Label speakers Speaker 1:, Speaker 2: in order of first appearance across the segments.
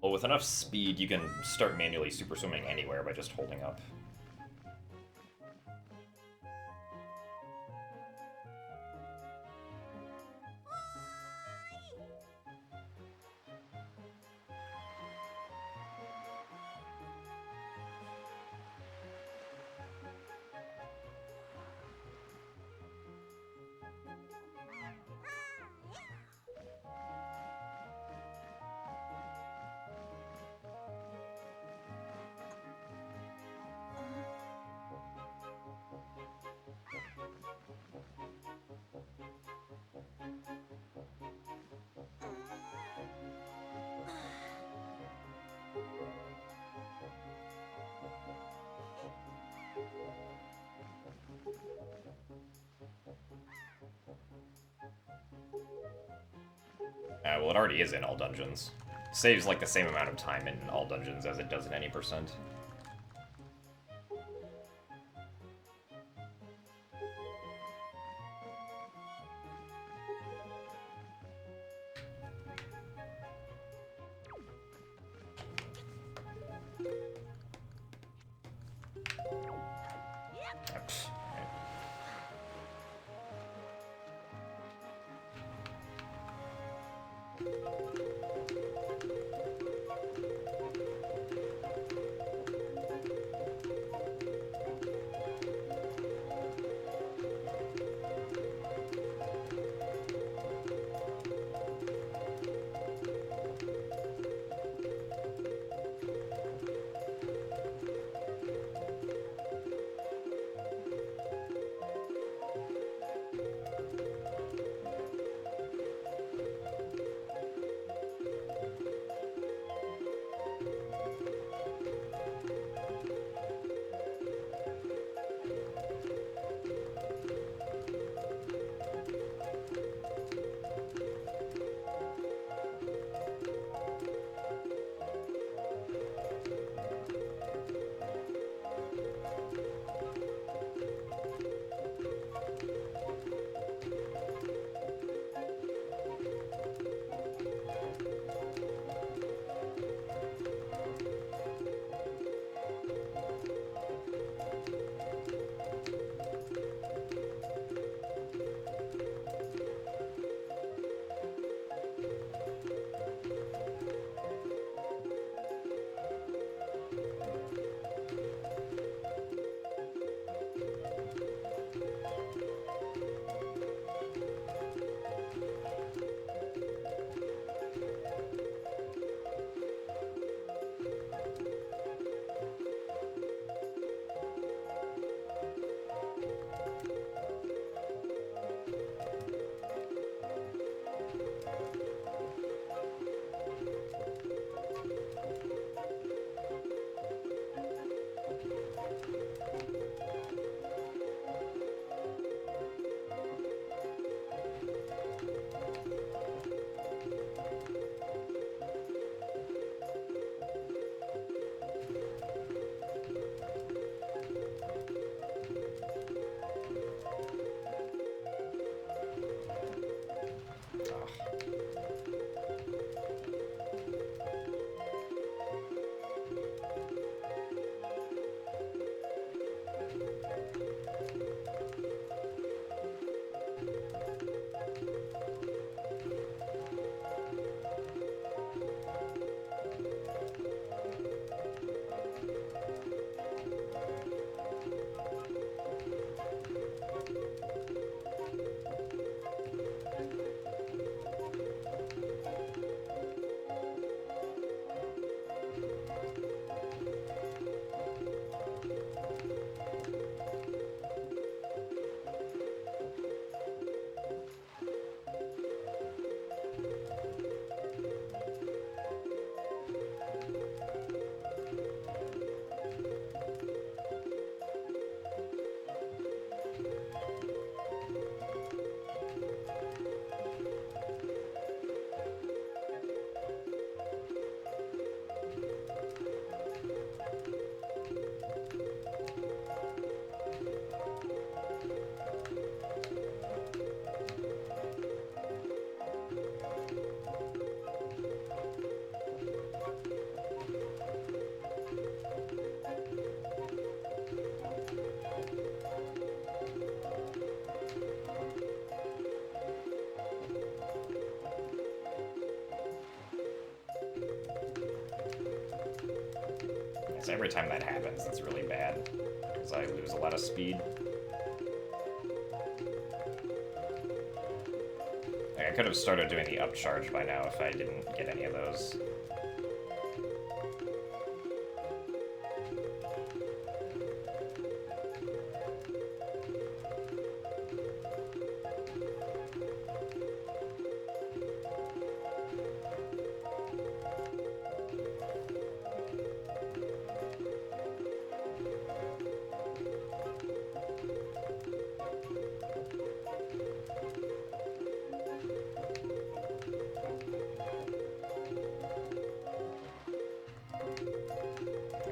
Speaker 1: Well, with enough speed, you can start manually super swimming anywhere by just holding up. Well, it already is in all dungeons. Saves like the same amount of time in all dungeons as it does in any percent. So every time that happens, that's really bad, because I lose a lot of speed. Like, I could have started doing the upcharge by now if I didn't get any of those.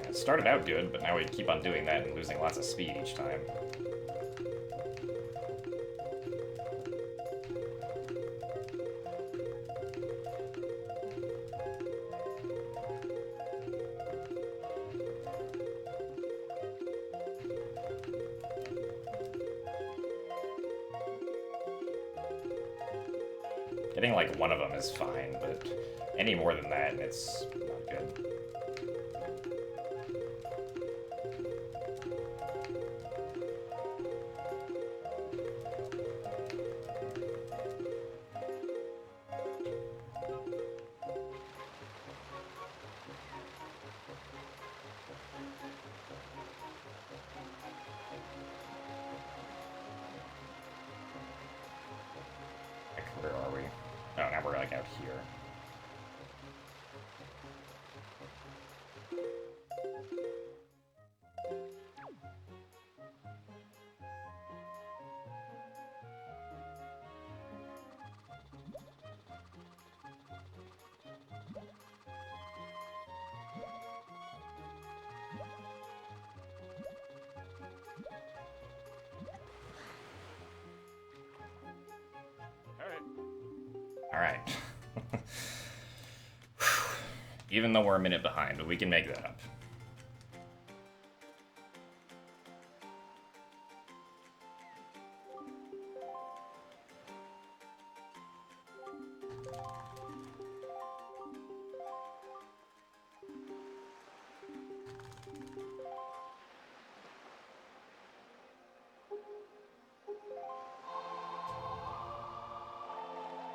Speaker 1: It started out good, but now we keep on doing that and losing lots of speed each time. Getting like one of them is fine, but any more than that, and it's not good. Where are we? Oh, now we're like out here. Alright. Even though we're a minute behind, we can make that up.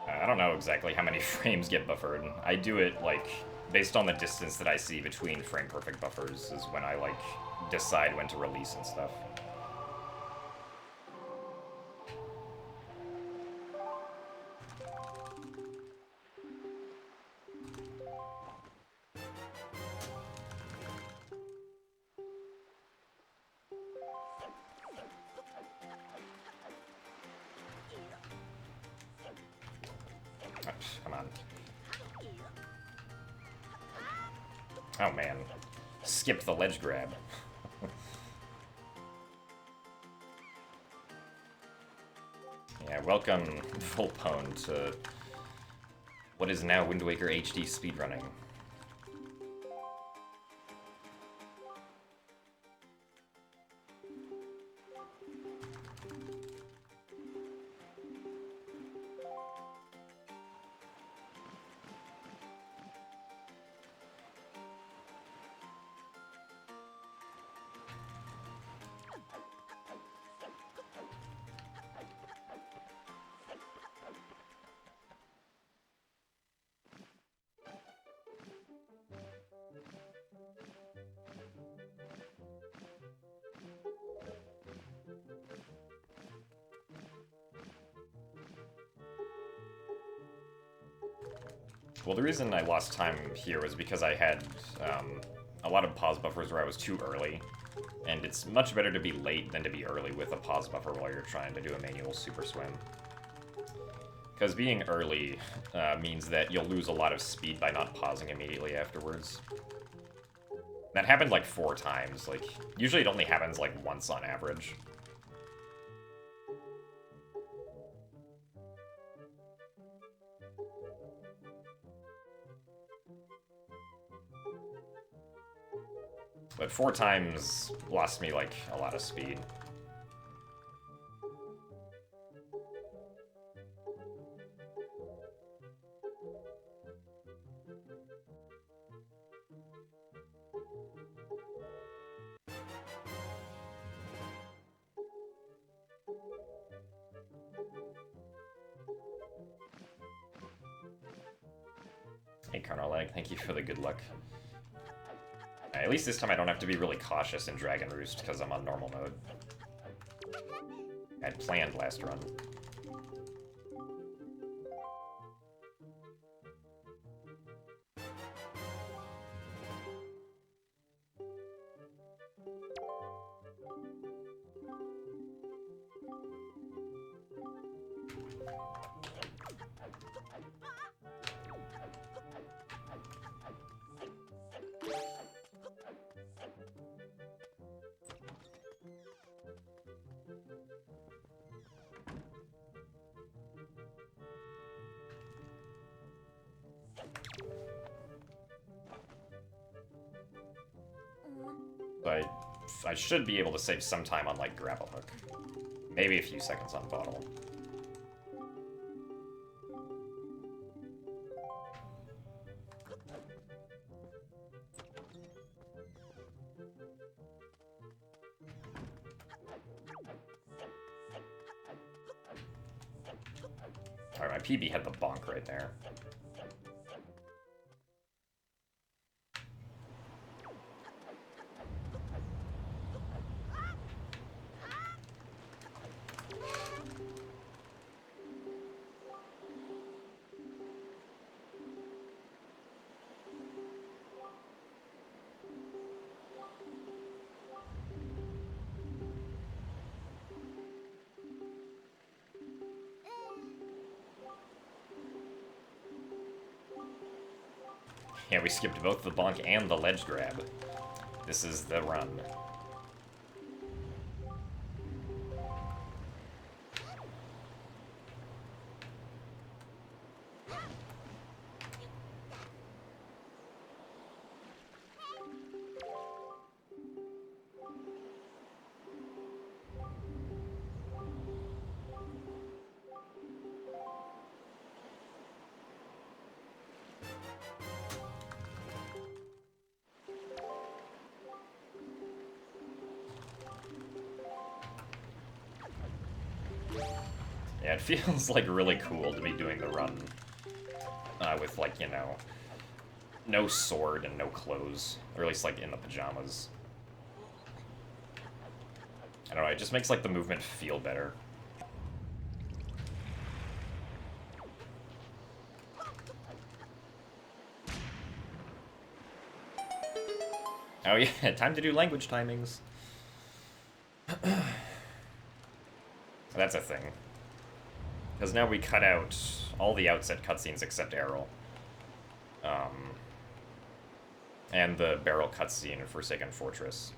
Speaker 1: I don't know exactly how many frames get buffered. I do it, like, based on the distance that I see between frame-perfect buffers is when I, like, decide when to release and stuff. Come on. Oh man. Skipped the ledge grab. Yeah, welcome, Volpone, to what is now Wind Waker HD speedrunning. Well, the reason I lost time here was because I had a lot of pause buffers where I was too early, and it's much better to be late than to be early with a pause buffer while you're trying to do a manual super swim. Because being early means that you'll lose a lot of speed by not pausing immediately afterwards. That happened like 4 times. Like, usually it only happens like once on average. But 4 times lost me, like, a lot of speed. Hey, Carnolag, thank you for the good luck. At least this time I don't have to be really cautious in Dragon Roost, because I'm on normal mode. I had planned last run. But I should be able to save some time on, like, Grapple Hook. Maybe a few seconds on Bottle. Alright, my PB had the bonk right there. Yeah, we skipped both the bonk and the ledge grab. This is the run. Yeah, it feels, like, really cool to be doing the run with, like, you know, no sword and no clothes. Or at least, like, in the pajamas. I don't know, it just makes, like, the movement feel better. Oh yeah, time to do language timings. That's a thing. Because now we cut out all the outset cutscenes except Errol. And the barrel cutscene in Forsaken Fortress.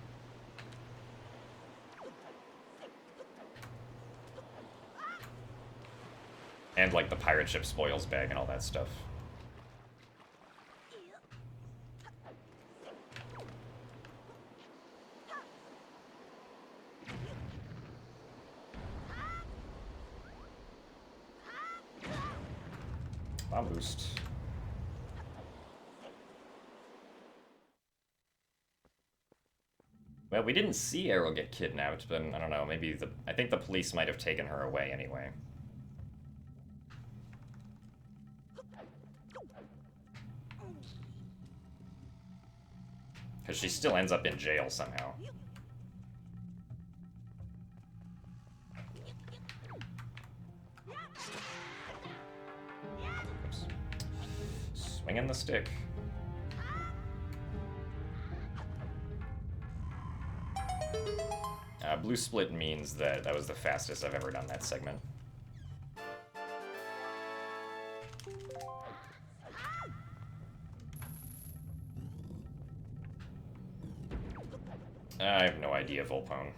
Speaker 1: And, like, the pirate ship spoils bag and all that stuff. Bomb boost. Well, we didn't see Arrow get kidnapped, but I don't know, maybe I think the police might have taken her away anyway. Because she still ends up in jail somehow. Oops. Swinging the stick. Blue split means that that was the fastest I've ever done that segment. I have no idea, Volpone.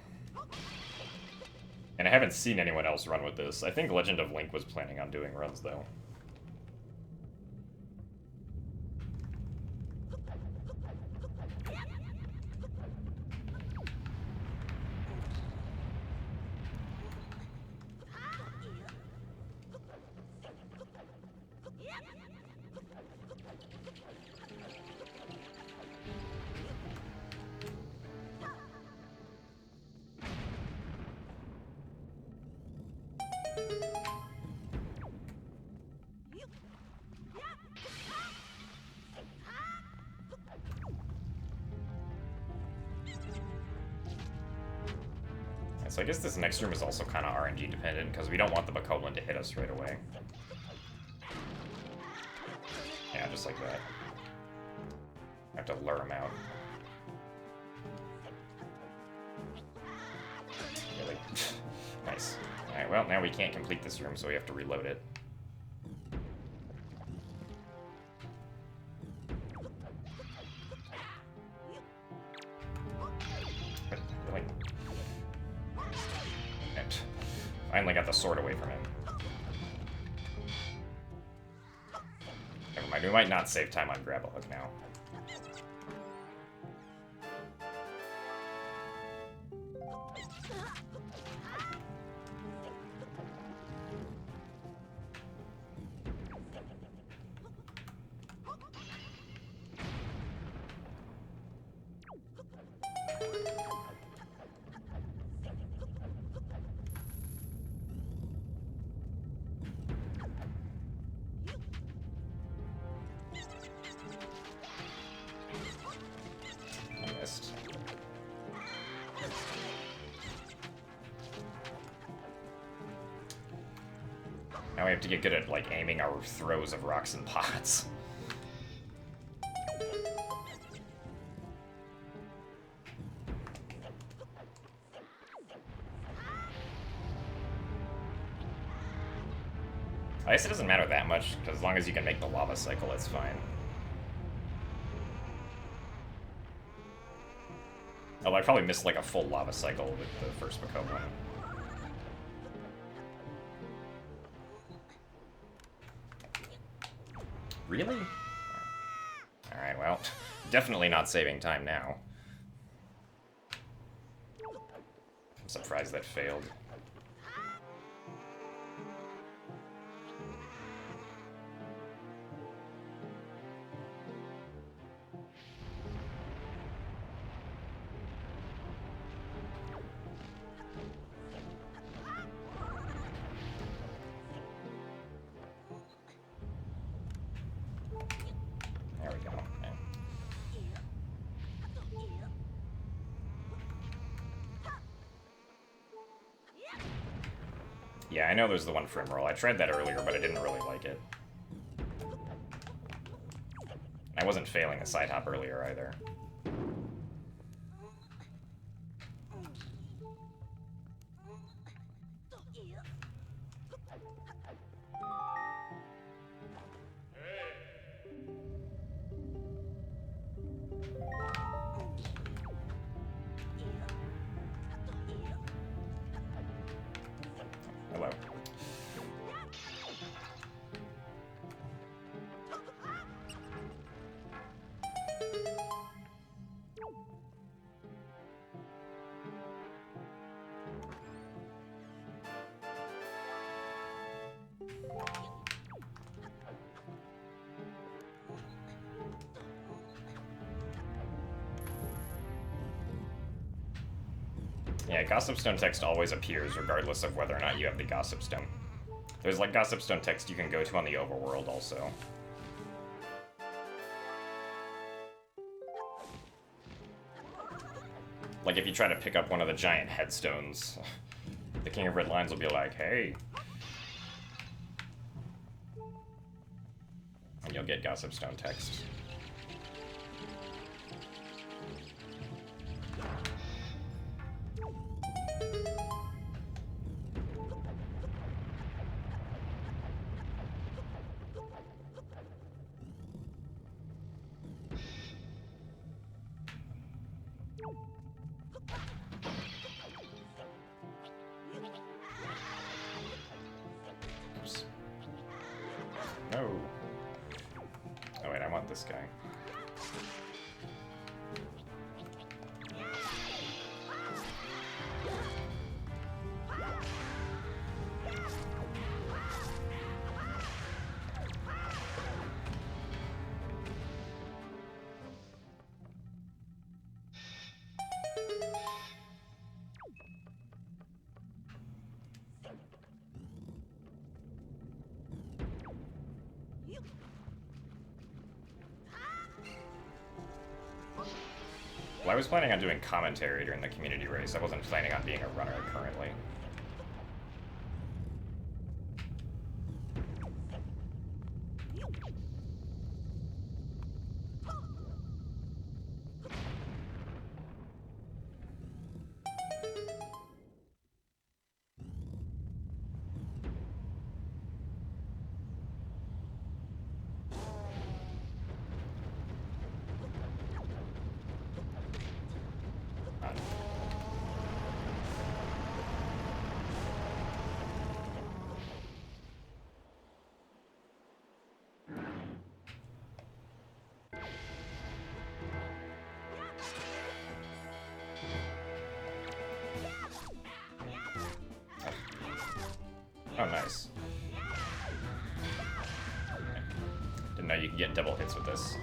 Speaker 1: And I haven't seen anyone else run with this. I think Legend of Link was planning on doing runs, though. So I guess this next room is also kind of RNG dependent, because we don't want the Bokoblin to hit us right away. Yeah, just like that. I have to lure him out. Really? Nice. Alright, well, now we can't complete this room, so we have to reload it. But, really? And finally got the sword away from him. Never mind, we might not save time on Grab-A-Hook now. Now we have to get good at, like, aiming our throws of rocks and pots. I guess it doesn't matter that much, because as long as you can make the lava cycle, it's fine. Although I probably missed, like, a full lava cycle with the first Bokoblin. Really? Alright, well, definitely not saving time now. I'm surprised that failed. There we go. Okay. Yeah, I know there's the one from roll. I tried that earlier, but I didn't really like it. I wasn't failing a side hop earlier either. Hello. Yeah, Gossip Stone text always appears regardless of whether or not you have the Gossip Stone. There's like Gossip Stone text you can go to on the overworld also. Like if you try to pick up one of the giant headstones, the King of Red Lines will be like, hey. And you'll get Gossip Stone text. Oops. No. Oh wait, I want this guy. Well, I was planning on doing commentary during the community race. I wasn't planning on being a runner currently. Oh, nice. Didn't know you could get double hits with this.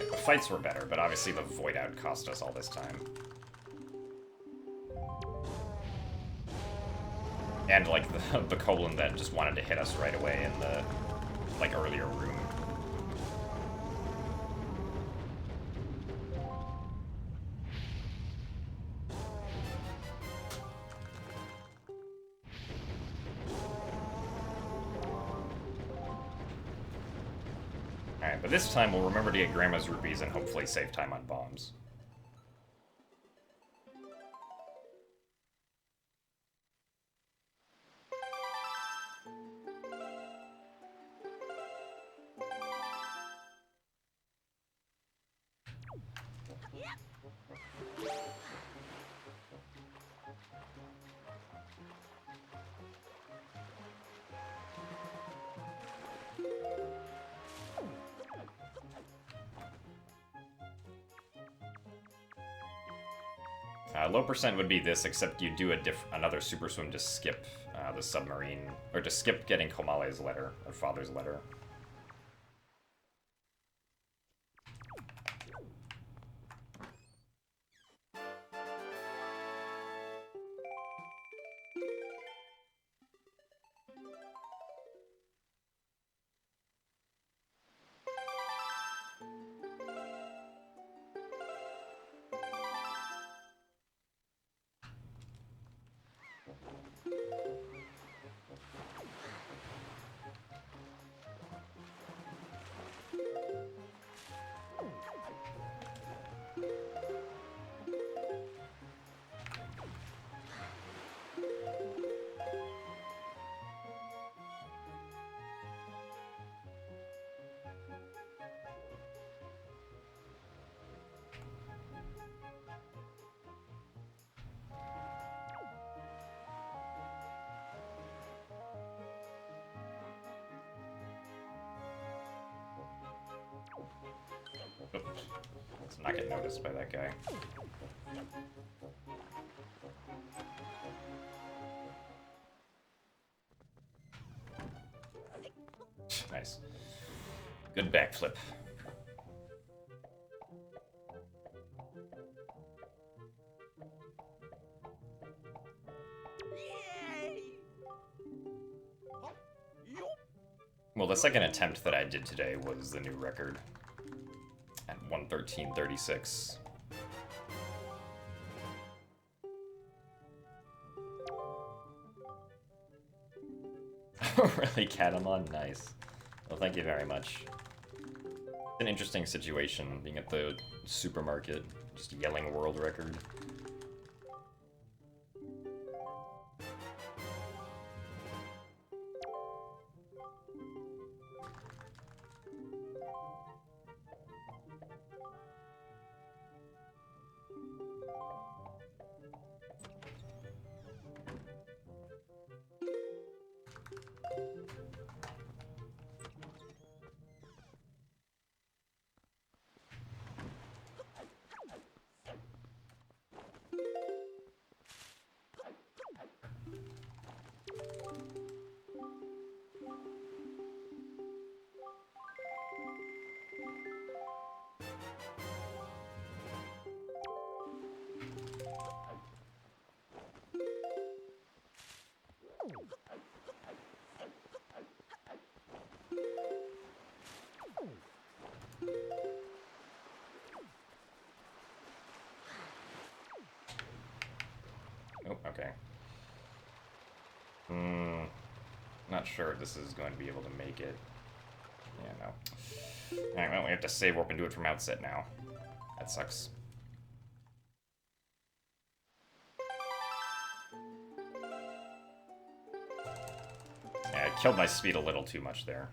Speaker 1: The fights were better, but obviously the Void Out cost us all this time. And, like, the Koblin that just wanted to hit us right away in the, like, earlier room. Alright, but this time we'll remember to get Grandma's rupees and hopefully save time on bombs. Low percent would be this, except you do another super swim to skip the submarine, or to skip getting Komale's letter, or father's letter. Let's not get noticed by that guy. Nice. Good backflip. Well, the second attempt that I did today was the new record at 1:13:36. Really, Catamon? Nice. Well, thank you very much. It's an interesting situation, being at the supermarket, just yelling world record. Oh, okay. Not sure if this is going to be able to make it. Yeah, no. Alright, well, we have to save warp and do it from outset now. That sucks. Yeah, I killed my speed a little too much there.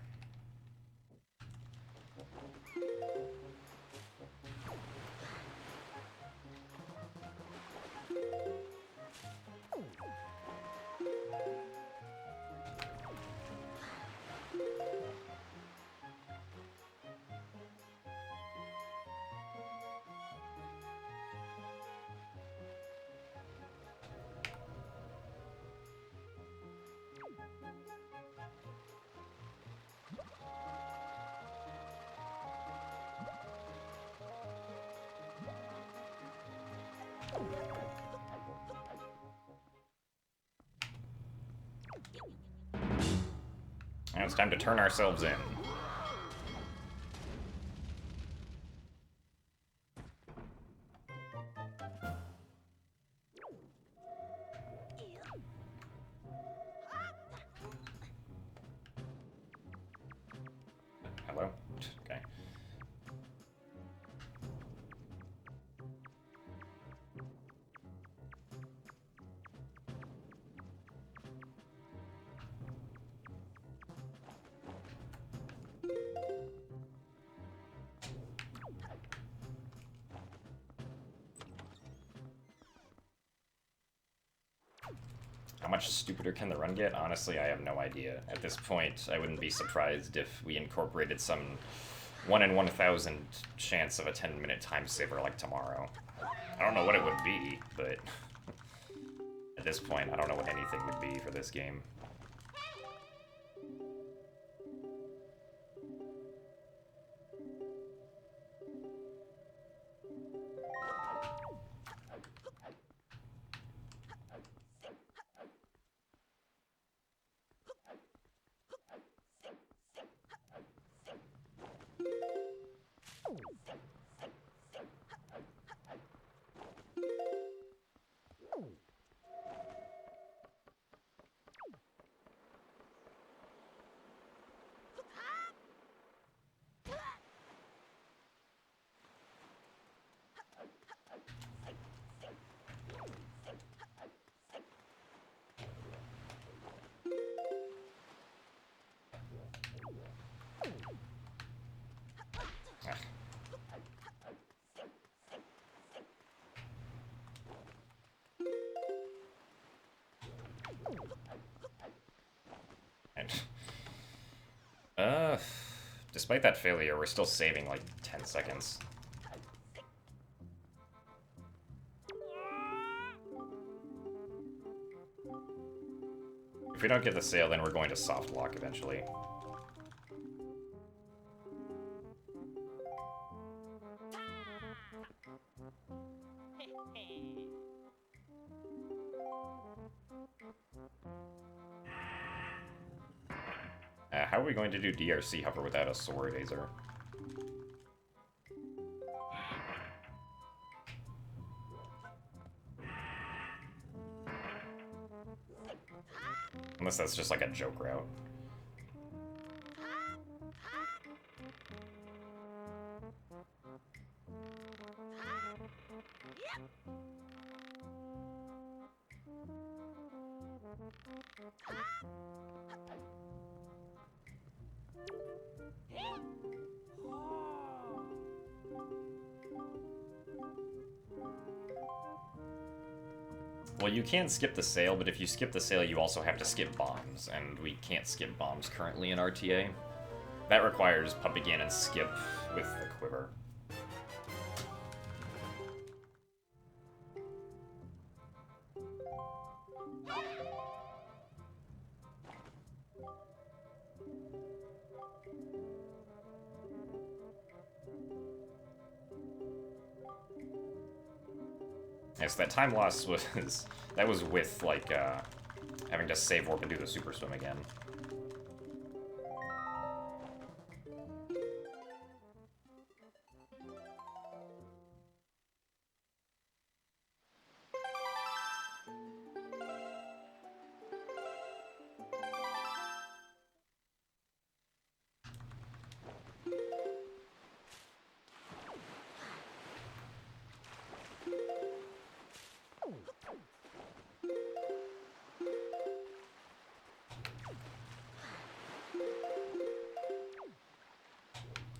Speaker 1: Now it's time to turn ourselves in. Hello? Okay. How much stupider can the run get? Honestly, I have no idea. At this point, I wouldn't be surprised if we incorporated some 1 in 1,000 chance of a 10-minute time saver like tomorrow. I don't know what it would be, but at this point, I don't know what anything would be for this game. Despite that failure, we're still saving like 10 seconds. If we don't get the sail, then we're going to soft lock eventually. How are we going to do DRC hover without a sword, Azer? Unless that's just like a joke route. Well, you can skip the sail, but if you skip the sail, you also have to skip bombs, and we can't skip bombs currently in RTA. That requires pump again and skip with the quiver. Yes, that time loss was... that was with, like, having to save warp and do the super swim again.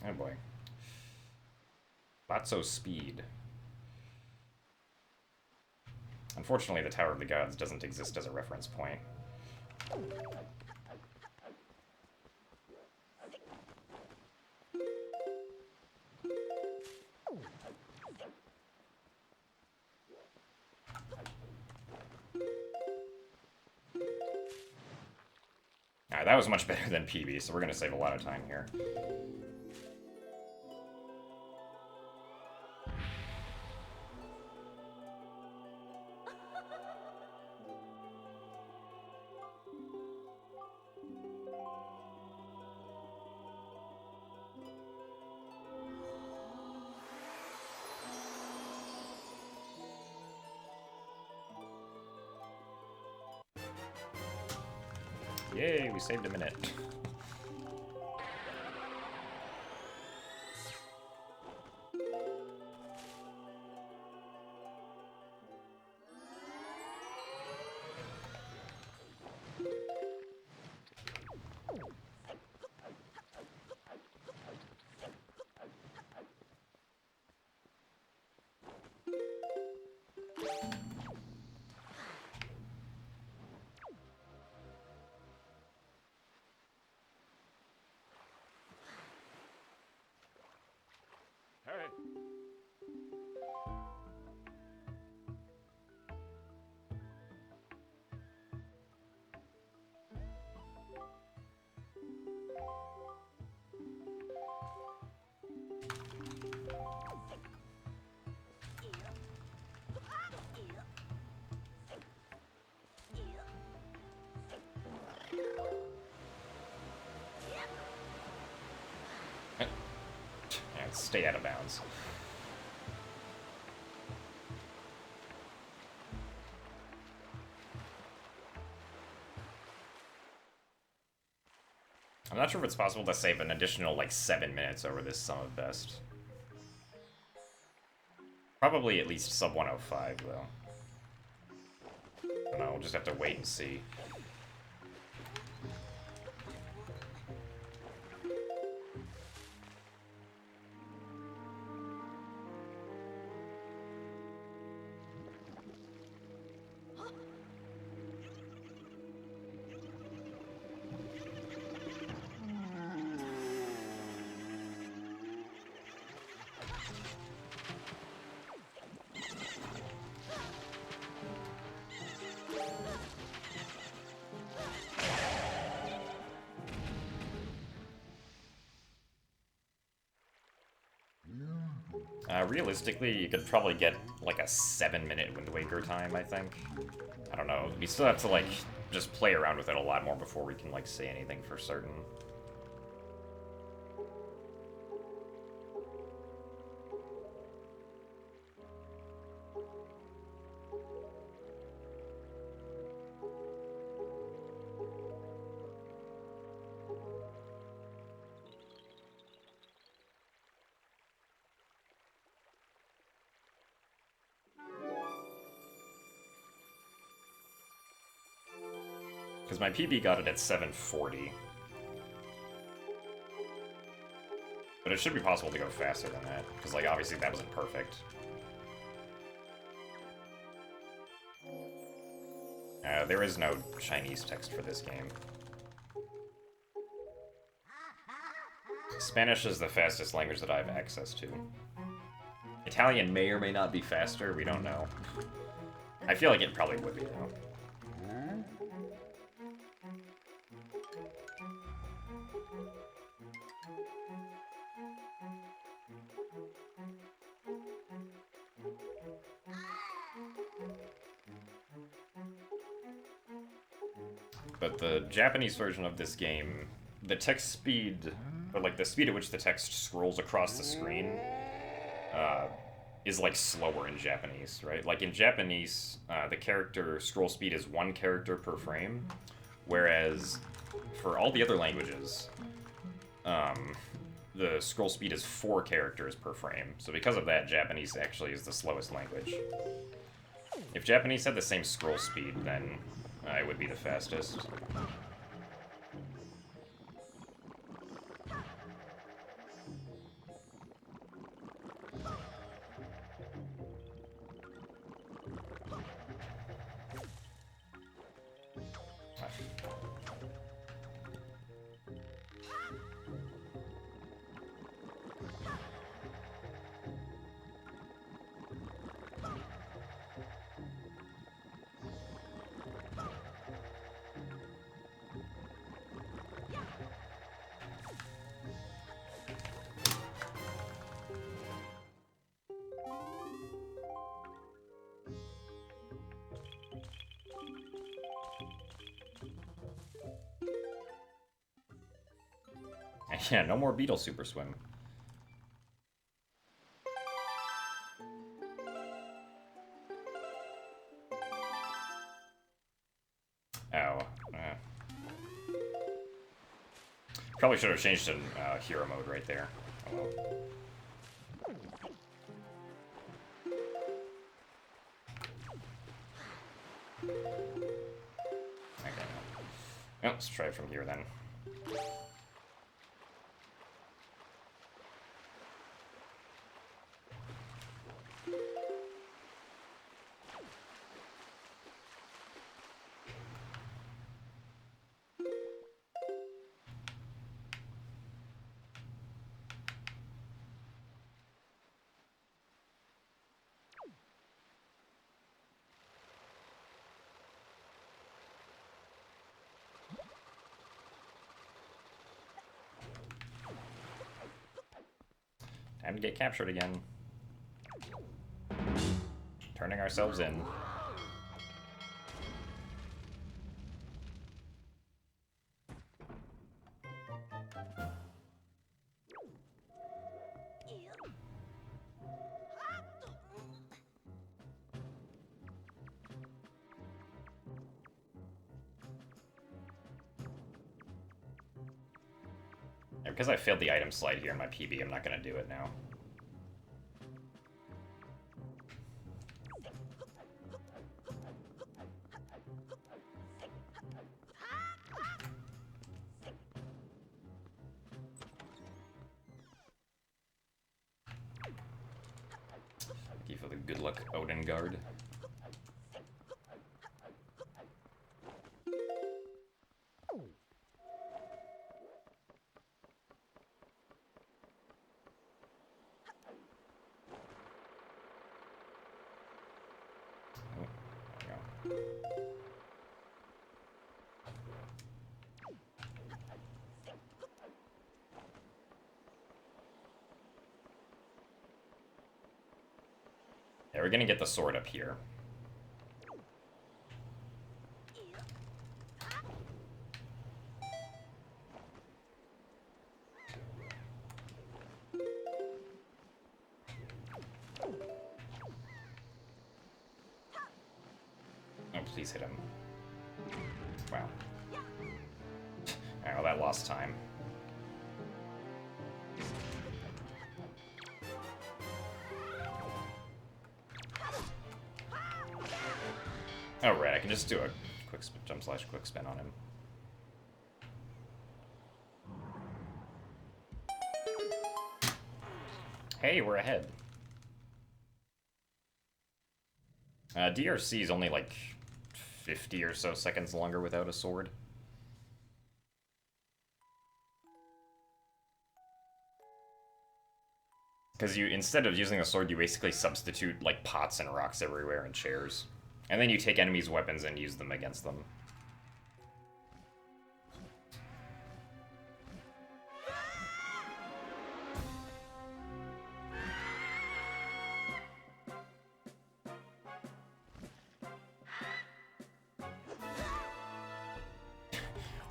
Speaker 1: Oh boy. Batso speed. Unfortunately, the Tower of the Gods doesn't exist as a reference point. Alright, that was much better than PB, so we're gonna save a lot of time here. Yay, we saved a minute. And stay out of bounds. I'm not sure if it's possible to save an additional, like, 7 minutes over this Sum of Best. Probably at least sub 105, though. I don't know, we'll just have to wait and see. Realistically, you could probably get, like, a 7-minute Wind Waker time, I think. I don't know. We still have to, like, just play around with it a lot more before we can, like, say anything for certain. Because my PB got it at 740. But it should be possible to go faster than that, because, like, obviously that wasn't perfect. There is no Chinese text for this game. Spanish is the fastest language that I have access to. Italian may or may not be faster, we don't know. I feel like it probably would be, though. but the Japanese version of this game, the text speed, or like the speed at which the text scrolls across the screen, is like slower in Japanese, right? Like in Japanese, the character scroll speed is 1 character per frame, whereas for all the other languages, the scroll speed is 4 characters per frame. So because of that, Japanese actually is the slowest language. If Japanese had the same scroll speed, then it would be the fastest. Yeah, no more Beetle Super Swim. Oh. Probably should have changed to hero mode right there. Oh well. Okay. Well, let's try it from here then. Time to get captured again. Turning ourselves in. Because I failed the item slide here in my PB, I'm not going to do it now. Thank you for the good luck, Odin Guard. Yeah, we're gonna get the sword up here. Oh, please hit him. Wow. Alright, well, that lost time. Oh, right, I can just do a quick jump slash quick spin on him. Hey, we're ahead. DRC is only like 50 or so seconds longer without a sword. Because you, instead of using a sword, you basically substitute like pots and rocks everywhere and chairs. And then you take enemies' weapons and use them against them.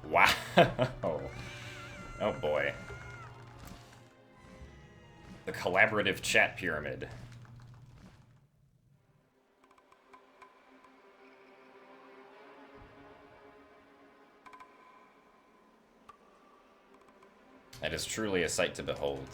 Speaker 1: Wow. Oh boy. The collaborative chat pyramid. That is truly a sight to behold.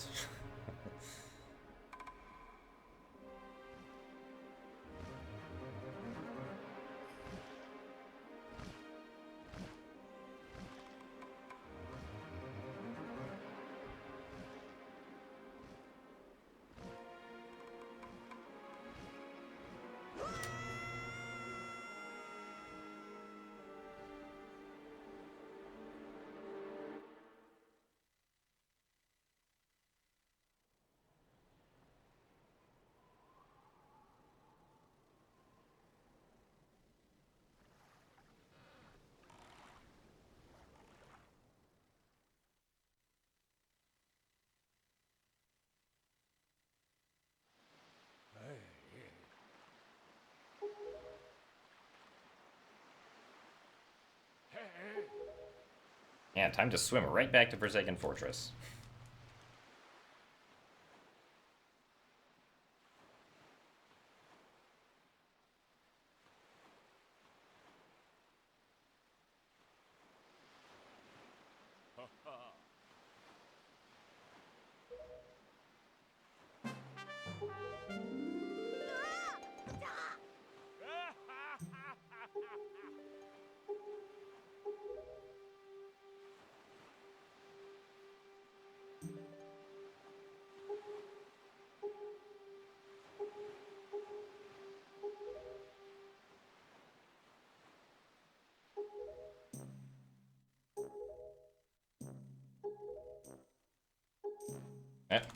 Speaker 1: Yeah, time to swim right back to Forsaken Fortress.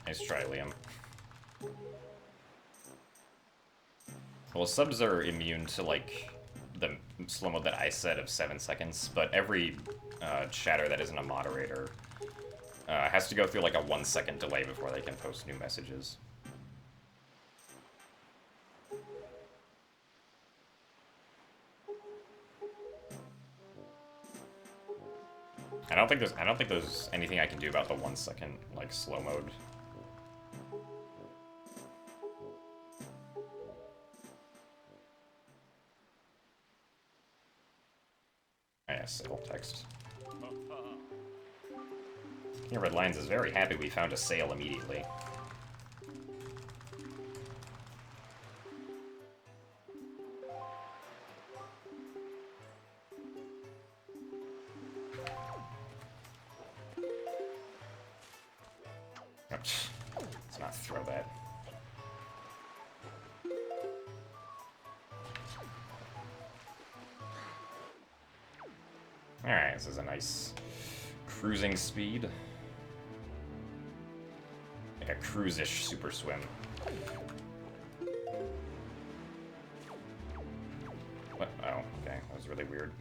Speaker 1: Nice try, Liam. Well, subs are immune to, like, the slow mode that I said of 7 seconds, but every chatter that isn't a moderator has to go through, like, a 1-second delay before they can post new messages. I don't think there's anything I can do about the 1-second, like, slow mode. Yeah, sale text. King of Red Lions is very happy we found a sale immediately. Let's not throw that. Alright, this is a nice cruising speed. Like a cruise-ish super swim. What? Oh, okay. That was really weird.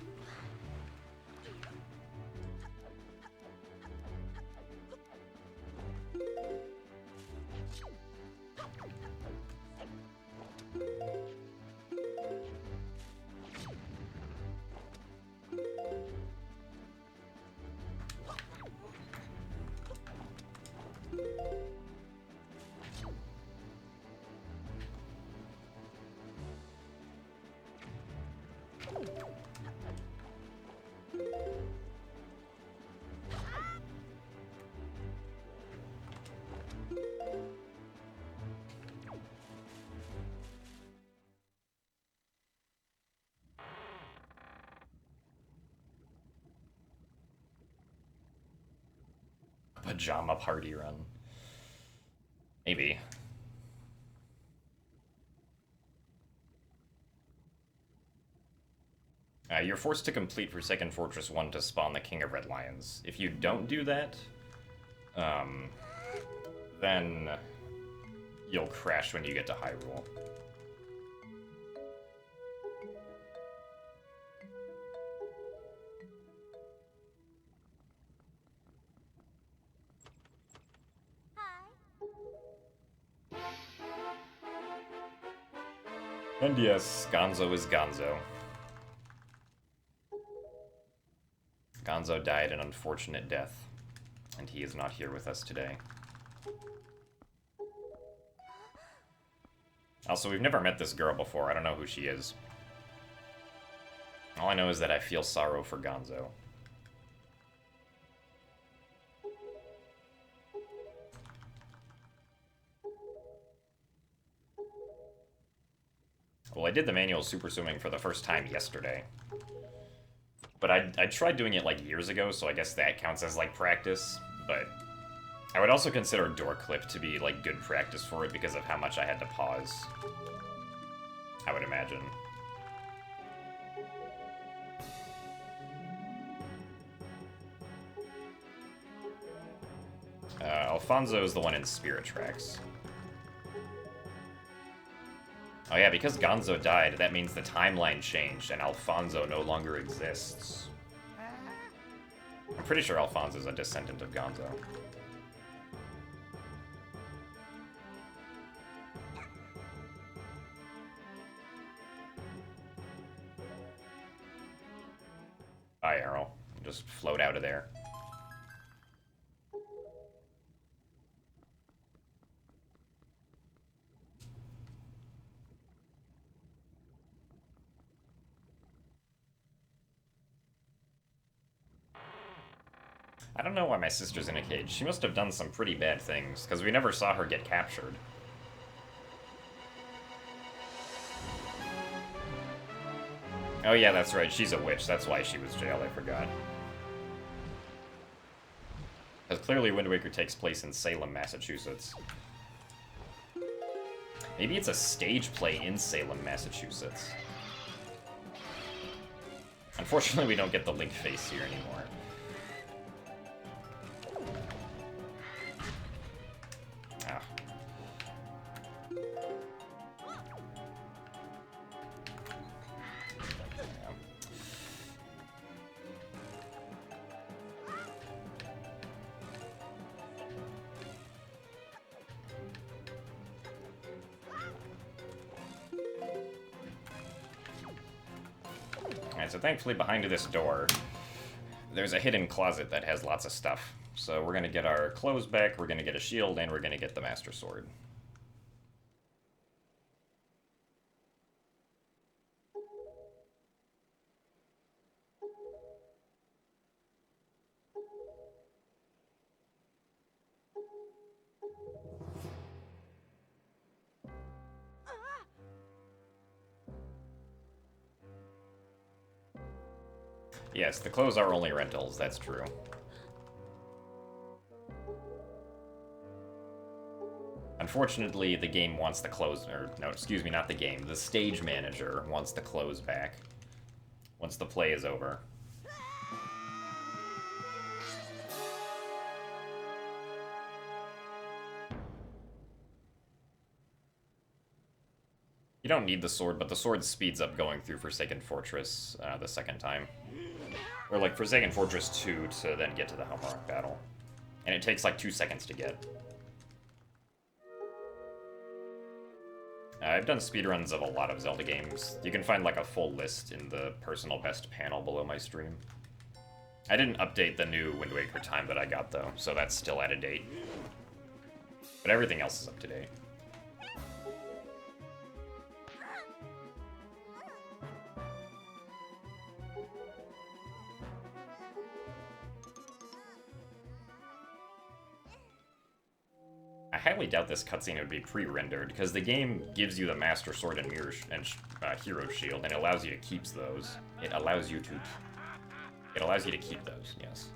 Speaker 1: Pajama party run. Maybe. You're forced to complete Forsaken Fortress 1 to spawn the King of Red Lions. If you don't do that, then you'll crash when you get to Hyrule. And yes, Gonzo is Gonzo. Gonzo died an unfortunate death, and he is not here with us today. Also, we've never met this girl before. I don't know who she is. All I know is that I feel sorrow for Gonzo. Well, I did the manual super swimming for the first time yesterday. But I tried doing it like years ago, so I guess that counts as like practice. But I would also consider door clip to be like good practice for it because of how much I had to pause. I would imagine. Alfonso is the one in Spirit Tracks. Oh yeah, because Gonzo died, that means the timeline changed and Alfonso no longer exists. I'm pretty sure Alfonso's a descendant of Gonzo. Bye, Errol. Just float out of there. I don't know why my sister's in a cage. She must have done some pretty bad things, because we never saw her get captured. Oh yeah, that's right, she's a witch. That's why she was jailed, I forgot. Because clearly Wind Waker takes place in Salem, Massachusetts. Maybe it's a stage play in Salem, Massachusetts. Unfortunately, we don't get the Link face here anymore. Ah. Alright, so thankfully behind this door, there's a hidden closet that has lots of stuff. So we're gonna get our clothes back, we're gonna get a shield, and we're gonna get the Master Sword. Yes, the clothes are only rentals, that's true. Unfortunately, the game wants the clothes, or no, excuse me, not the game. The stage manager wants the clothes back once the play is over. You don't need the sword, but the sword speeds up going through Forsaken Fortress the second time. Or like Forsaken Fortress 2 to then get to the Helmrock battle. And it takes like 2 seconds to get. I've done speedruns of a lot of Zelda games. You can find like a full list in the personal best panel below my stream. I didn't update the new Wind Waker time that I got though, so that's still out of date. But everything else is up to date. I highly doubt this cutscene would be pre-rendered, because the game gives you the Master Sword and Mirror and Hero Shield, and it allows you to keep those. It allows you to keep those, yes.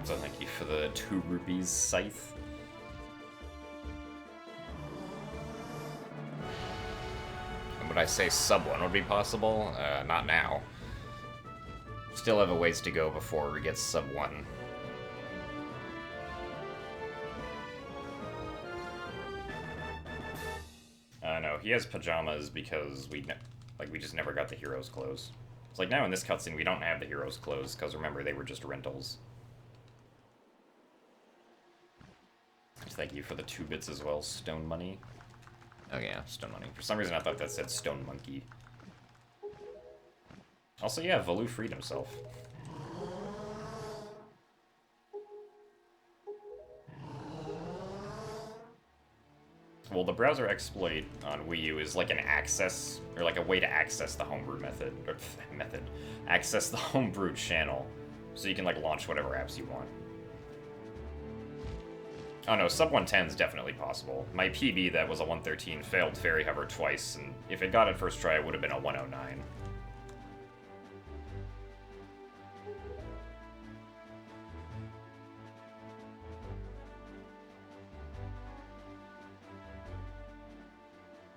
Speaker 1: So thank you for the 2 rupees, Scythe. And would I say sub 1 would be possible? Not now. Still have a ways to go before we get sub 1. No, he has pajamas because we just never got the hero's clothes. It's like now in this cutscene we don't have the hero's clothes, because remember, they were just rentals. Thank you for the 2 bits as well, Stone Money. Oh yeah, Stone Money. For some reason I thought that said Stone Monkey. Also, yeah, Valu freed himself. Well, the browser exploit on Wii U is like an access, or like a way to access the homebrew method, or access the homebrew channel, so you can like launch whatever apps you want. Oh no, sub 110 is definitely possible. My PB that was a 113 failed Fairy Hover twice, and if it got it first try, it would have been a 109.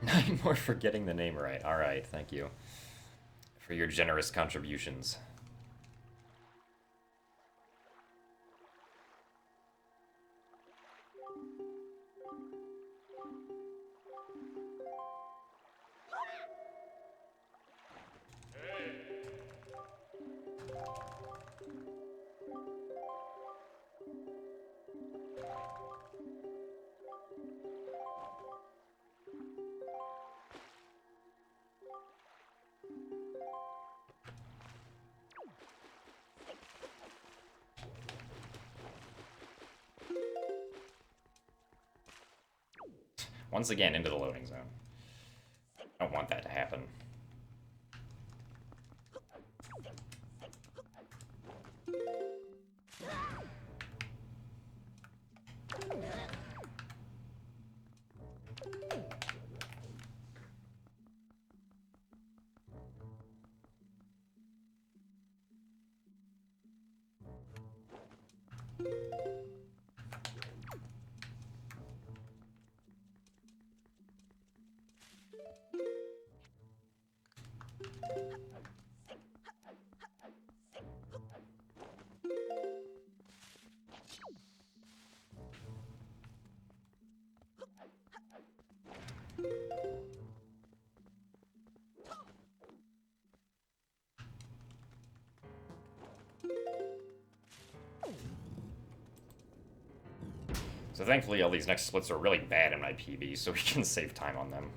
Speaker 1: Nine more for getting the name right. Alright, thank you for your generous contributions. Once again, into the loading zone. I don't want that to happen. So thankfully all these next splits are really bad in my PB, so we can save time on them.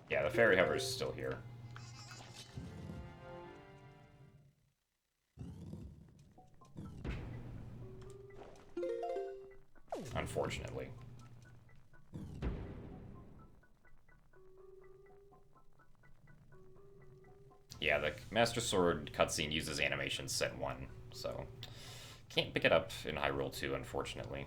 Speaker 1: Yeah, the Fairy Hover is still here. Unfortunately. Yeah, the Master Sword cutscene uses animation set 1, so can't pick it up in Hyrule 2, unfortunately.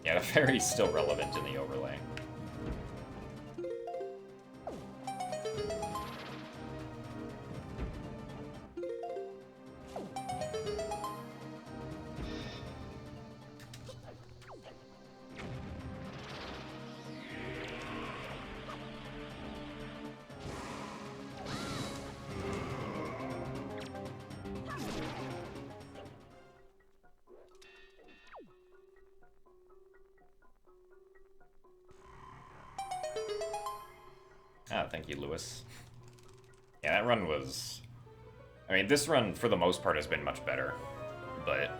Speaker 1: Yeah, the fairy's still relevant in the overlay. Ah, thank you, Lewis. Yeah, that run was... I mean, this run, for the most part, has been much better. But,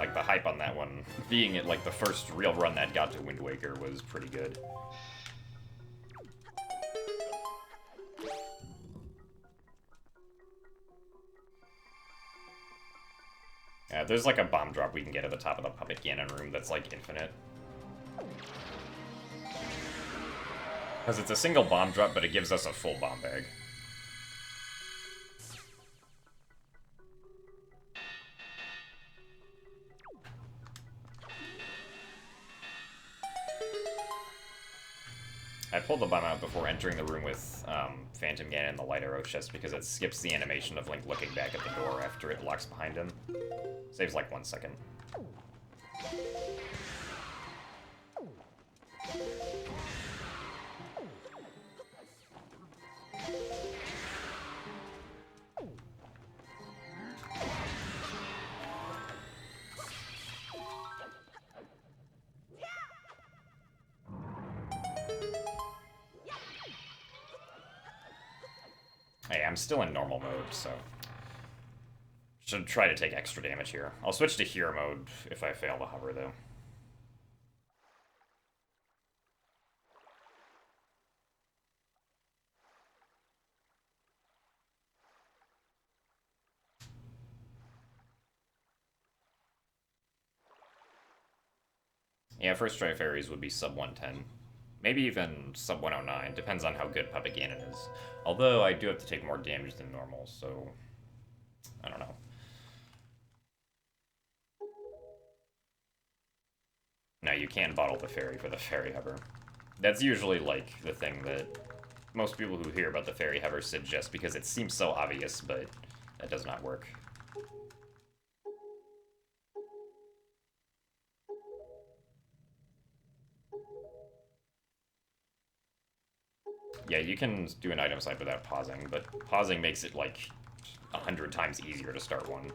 Speaker 1: like, the hype on that one, being it, like, the first real run that got to Wind Waker was pretty good. Yeah, there's, like, a bomb drop we can get at the top of the Puppet Ganon room that's, like, infinite. Because it's a single bomb drop, but it gives us a full bomb bag. I pulled the bomb out before entering the room with Phantom Ganon and the light arrow chest because it skips the animation of Link looking back at the door after it locks behind him. Saves like 1 second. Hey, I'm still in normal mode, so should try to take extra damage here. I'll switch to hero mode if I fail to hover, though. Yeah, first try fairies would be sub 110. Maybe even sub 109, depends on how good Puppet Ganon is. Although I do have to take more damage than normal, so I don't know. No, you can bottle the fairy for the fairy hover. That's usually like the thing that most people who hear about the fairy hover suggest because it seems so obvious, but that does not work. Yeah, you can do an item slide without pausing, but pausing makes it like 100 times easier to start one.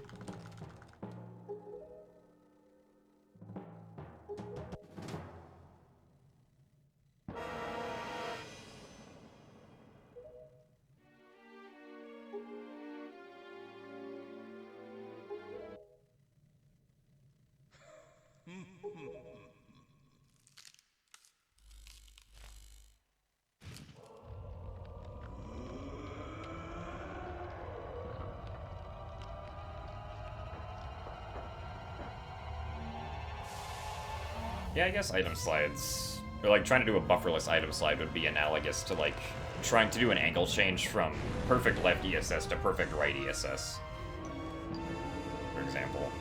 Speaker 1: Yeah, I guess item slides, or like trying to do a bufferless item slide would be analogous to like trying to do an angle change from perfect left ESS to perfect right ESS, for example.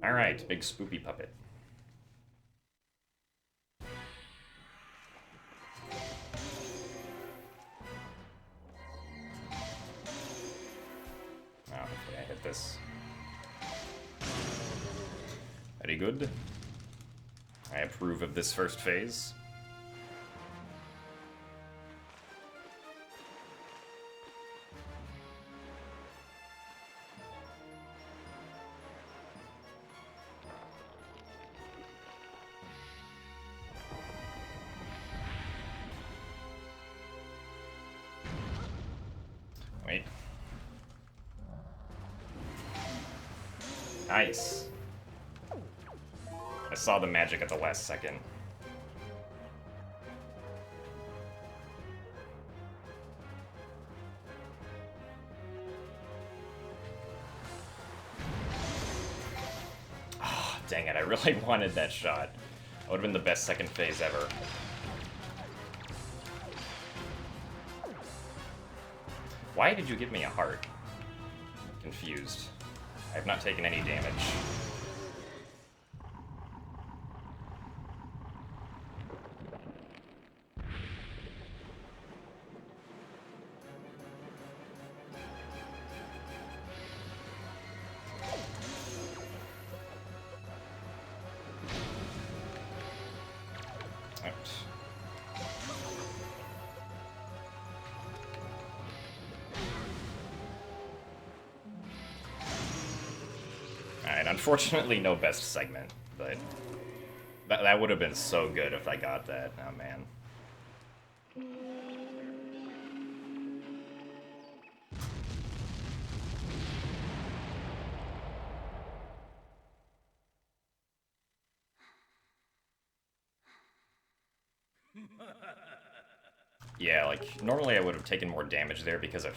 Speaker 1: Alright, big spoopy puppet. Oh, hopefully I hit this. Very good. I approve of this first phase. Wait. Nice. I saw the magic at the last second. Oh, dang it, I really wanted that shot. That would have been the best second phase ever. Why did you give me a heart? Confused. I have not taken any damage. Alright, unfortunately no best segment, but that would have been so good if I got that. Oh man. Yeah, like, normally I would have taken more damage there because of